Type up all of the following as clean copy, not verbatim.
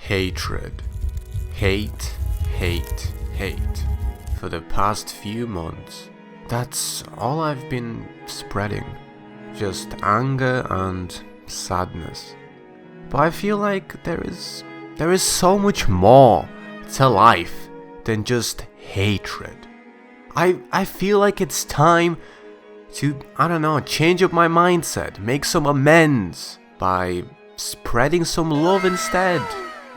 hatred. Hate, hate, hate. For the past few months, that's all I've been spreading. Just anger and sadness. But I feel like there is so much more to life than just hatred. I feel like it's time to, change up my mindset, make some amends by spreading some love instead.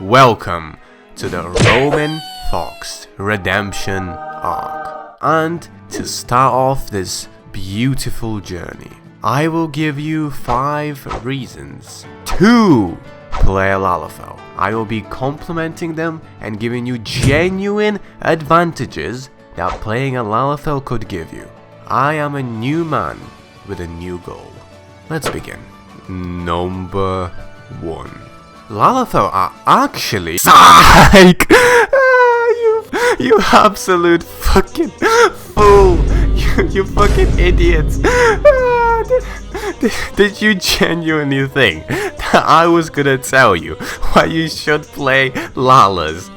Welcome to the Roman Fox Redemption Arc. And to start off this beautiful journey, I will give you 5 reasons to play LALAFELL. I will be complimenting them and giving you genuine advantages that playing a LALAFELL could give you. I am a new man with a new goal. Let's begin. Number 1. LALAFELL are actually psych! You absolute fucking fool! You fucking idiots! Did you genuinely think that I was gonna tell you why you should play Lalas?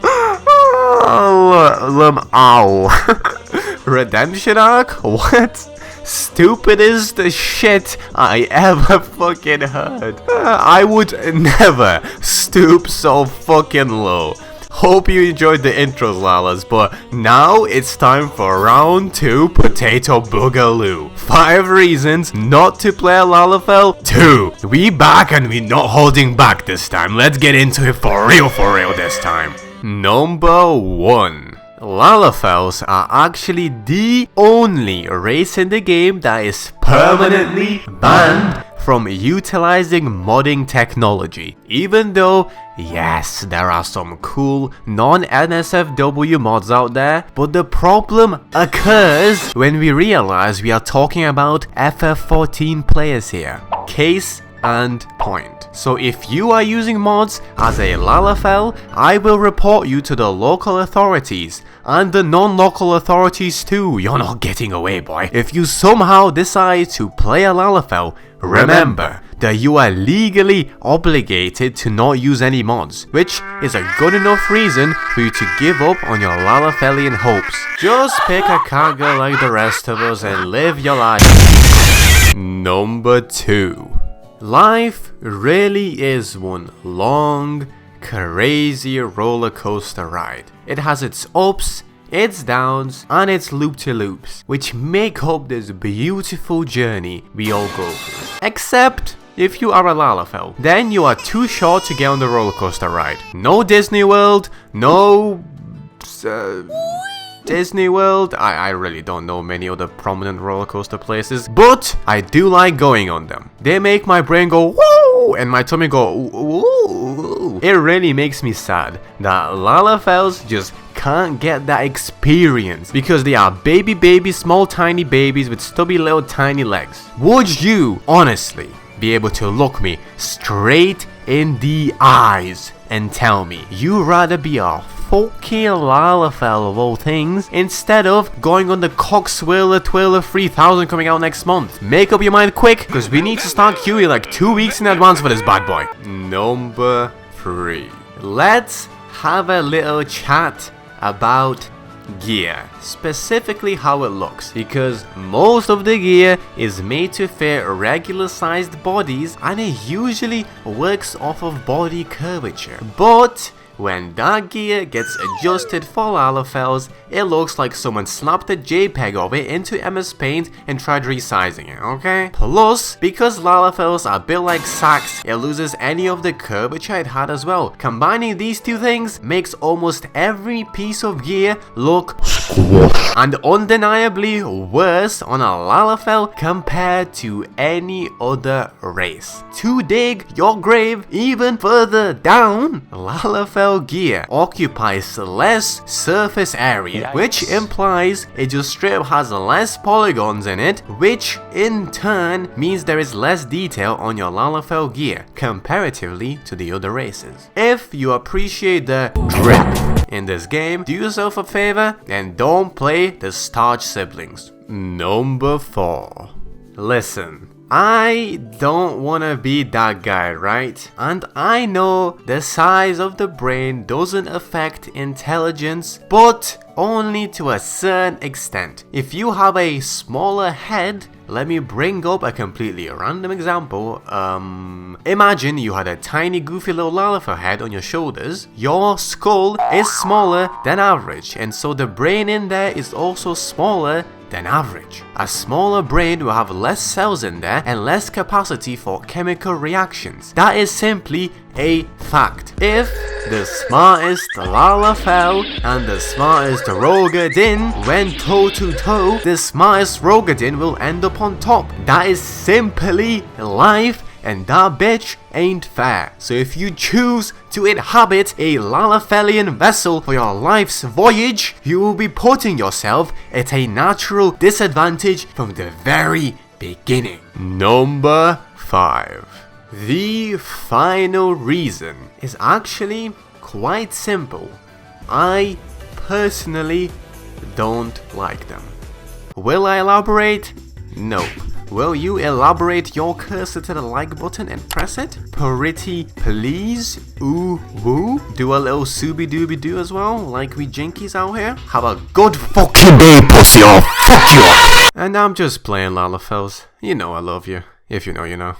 Redemption arc? What? Stupidest shit I ever fucking heard. I would never stoop so fucking low. Hope you enjoyed the intros, Lalas, but now it's time for round 2 Potato Boogaloo. 5 reasons not to play LALAFELL 2. We back and we not holding back this time. Let's get into it for real this time. Number 1. LALAFELLs are actually the only race in the game that is permanently banned from utilizing modding technology. Even though, yes, there are some cool non-NSFW mods out there, but the problem occurs when we realize we are talking about FF14 players here. Case and point. So if you are using mods as a LALAFELL, I will report you to the local authorities and the non-local authorities too. You're not getting away, boy. If you somehow decide to play a LALAFELL, remember that you are legally obligated to not use any mods, which is a good enough reason for you to give up on your LALAFELLian hopes. Just pick a cat girl like the rest of us and live your life. Number 2. Life really is one long, crazy roller coaster ride. It has its ups, its downs, and its loop-to-loops, which make up this beautiful journey we all go through. Except if you are a LALAFELL, then you are too short to get on the roller coaster ride. No Disney World, no Disney World. I really don't know many other prominent roller coaster places, but I do like going on them. They make my brain go whoa and my tummy go ooh. It really makes me sad that LALAFELLs just can't get that experience because they are baby small tiny babies with stubby little tiny legs. Would you honestly be able to look me straight in the eyes and tell me you'd rather be a fucking LALAFELL of all things instead of going on the Coxswiller Twiller 3000 coming out next month? Make up your mind quick, because we need to start queuing like 2 weeks in advance for this bad boy. Number 3. Let's have a little chat about gear, specifically how it looks, because most of the gear is made to fit regular sized bodies and it usually works off of body curvature. But when that gear gets adjusted for LALAFELLs, it looks like someone slapped a JPEG of it into MS Paint and tried resizing it, okay? Plus, because LALAFELLs are built like sacks, it loses any of the curvature it had as well. Combining these two things makes almost every piece of gear look squash and undeniably worse on a LALAFELL compared to any other race. To dig your grave even further down, LALAFELL gear occupies less surface area, which implies it just straight up has less polygons in it, which in turn means there is less detail on your LALAFELL gear comparatively to the other races. If you appreciate the drip in this game, do yourself a favor and don't play the Starch siblings. Number 4. Listen, I don't wanna be that guy, right? And I know the size of the brain doesn't affect intelligence, but only to a certain extent. If you have a smaller head, let me bring up a completely random example. Imagine you had a tiny goofy little LALAFELL head on your shoulders. Your skull is smaller than average, and so the brain in there is also smaller than average. A smaller brain will have less cells in there and less capacity for chemical reactions. That is simply a fact. If the smartest LALAFELL and the smartest Rogadin went toe to toe, the smartest Rogadin will end up on top. That is simply life, and that bitch ain't fair. So if you choose to inhabit a LALAFELLian vessel for your life's voyage, you will be putting yourself at a natural disadvantage from the very beginning. Number 5. The final reason is actually quite simple. I personally don't like them. Will I elaborate? No. Will you elaborate your cursor to the like button and press it? Pretty please? Ooh woo? Do a little Sooby Dooby Doo as well, like we jinkies out here? Have a good fucking day, pussy, or fuck you up! And I'm just playing LALAFELLs. You know I love you. If you know, you know.